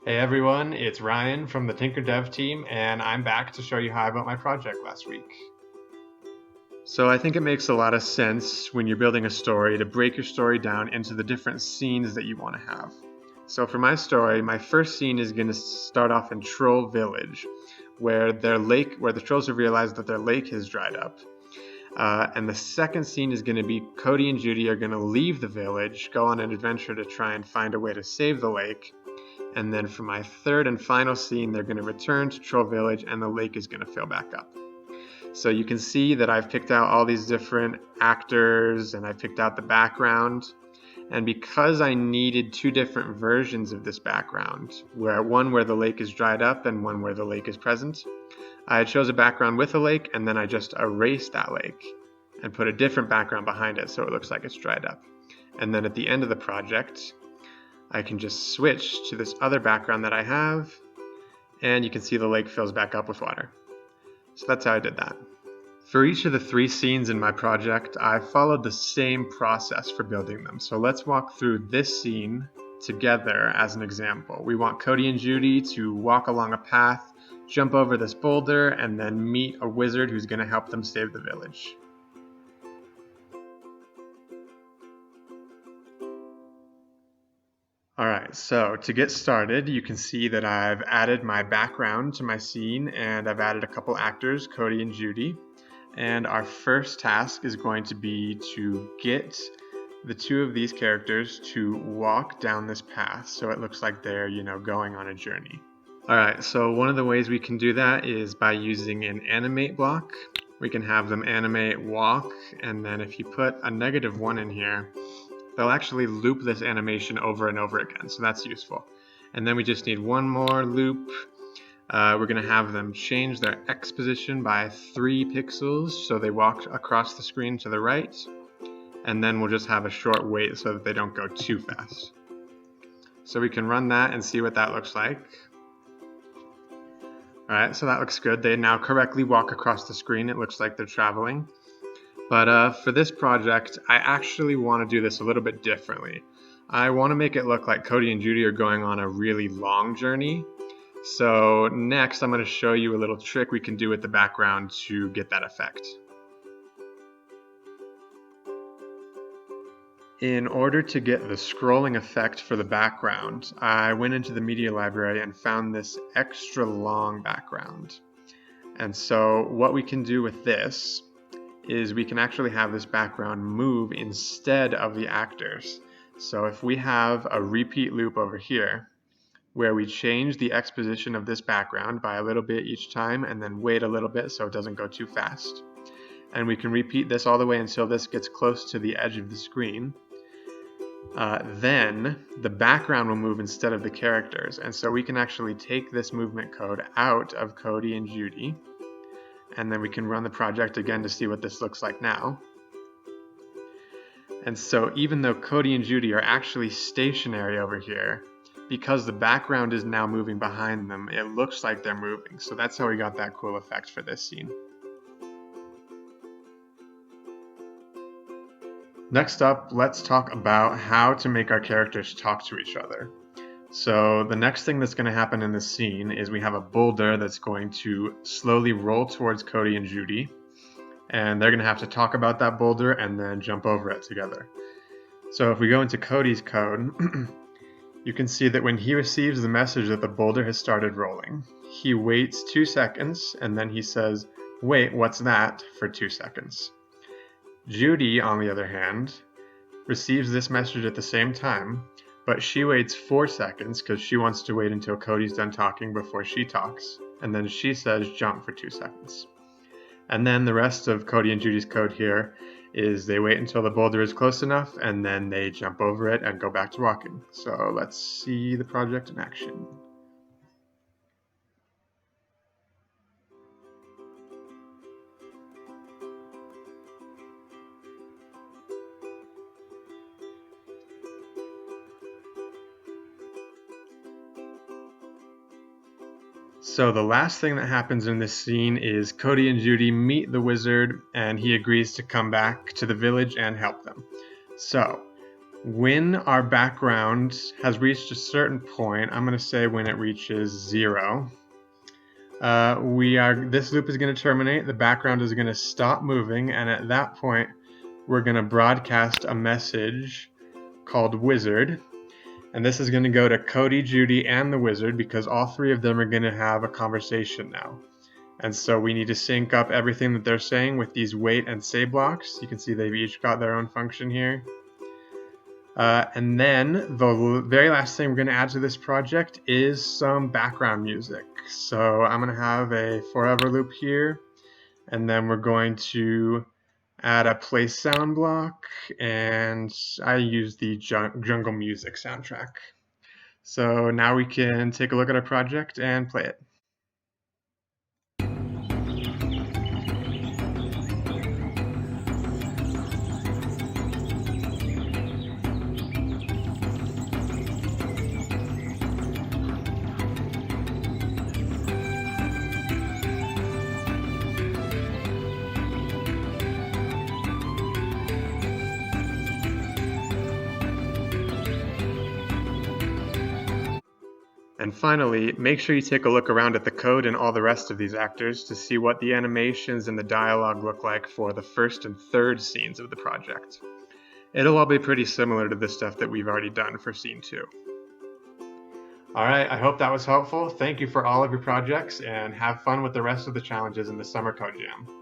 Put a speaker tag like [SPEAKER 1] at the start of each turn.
[SPEAKER 1] Hey everyone, it's Ryan from the Tynker Dev team, and I'm back to show you how I built my project last week. So I think it makes a lot of sense when you're building a story to break your story down into the different scenes that you want to have. So for my story, my first scene is going to start off in Troll Village, where the trolls have realized that their lake has dried up. And the second scene is going to be Codey and Judy are going to leave the village, go on an adventure to try and find a way to save the lake. And then for my third and final scene, they're going to return to Troll Village and the lake is going to fill back up. So you can see that I've picked out all these different actors and I picked out the background. And because I needed two different versions of this background, one where the lake is dried up and one where the lake is present, I chose a background with a lake and then I just erased that lake and put a different background behind it so it looks like it's dried up. And then at the end of the project, I can just switch to this other background that I have, and you can see the lake fills back up with water. So that's how I did that. For each of the three scenes in my project, I followed the same process for building them. So let's walk through this scene together as an example. We want Codey and Judy to walk along a path, jump over this boulder, and then meet a wizard who's going to help them save the village. Alright, so to get started, you can see that I've added my background to my scene and I've added a couple actors, Codey and Judy. And our first task is going to be to get the two of these characters to walk down this path so it looks like they're, going on a journey. Alright, so one of the ways we can do that is by using an animate block. We can have them animate walk, and then if you put a -1 in here, they'll actually loop this animation over and over again, so that's useful. And then we just need one more loop. We're going to have them change their X position by 3 pixels so they walk across the screen to the right. And then we'll just have a short wait so that they don't go too fast. So we can run that and see what that looks like. Alright, so that looks good. They now correctly walk across the screen. It looks like they're traveling. But for this project, I actually want to do this a little bit differently. I want to make it look like Codey and Judy are going on a really long journey. So next, I'm going to show you a little trick we can do with the background to get that effect. In order to get the scrolling effect for the background, I went into the media library and found this extra long background. And so what we can do with this is we can actually have this background move instead of the actors. So if we have a repeat loop over here, where we change the X position of this background by a little bit each time and then wait a little bit so it doesn't go too fast. And we can repeat this all the way until this gets close to the edge of the screen. Then the background will move instead of the characters. And so we can actually take this movement code out of Codey and Judy. And then we can run the project again to see what this looks like now. And so even though Codey and Judy are actually stationary over here, because the background is now moving behind them, it looks like they're moving. So that's how we got that cool effect for this scene. Next up, let's talk about how to make our characters talk to each other. So the next thing that's going to happen in this scene is we have a boulder that's going to slowly roll towards Codey and Judy, and they're going to have to talk about that boulder and then jump over it together. So if we go into Codey's code, you can see that when he receives the message that the boulder has started rolling, he waits 2 seconds and then he says, "Wait, what's that?" for 2 seconds. Judy, on the other hand, receives this message at the same time, but she waits 4 seconds because she wants to wait until Codey's done talking before she talks, and then she says jump for 2 seconds. And then the rest of Codey and Judy's code here is they wait until the boulder is close enough, and then they jump over it and go back to walking. So let's see the project in action. So the last thing that happens in this scene is Codey and Judy meet the wizard and he agrees to come back to the village and help them. So
[SPEAKER 2] When our background has reached a certain point, I'm going to say when it reaches 0, this loop is going to terminate, the background is going to stop moving, and at that point we're going to broadcast a message called wizard, and this is going to go to Codey, Judy, and the wizard because all 3 of them are going to have a conversation now. And so we need to sync up everything that they're saying with these wait and say blocks. You can see they've each got their own function here. And then the very last thing we're going to add to this project is some background music. So I'm going to have a forever loop here, and then we're going to add a play sound block, and I use the Jungle Music soundtrack. So now we can take a look at our project and play it. And finally, make sure you take a look around at the code and all the rest of these actors to see what the animations and the dialogue look like for the first and third scenes of the project. It'll all be pretty similar to the stuff that we've already done for scene 2. Alright, I hope that was helpful. Thank you for all of your projects, and have fun with the rest of the challenges in the Summer Code Jam.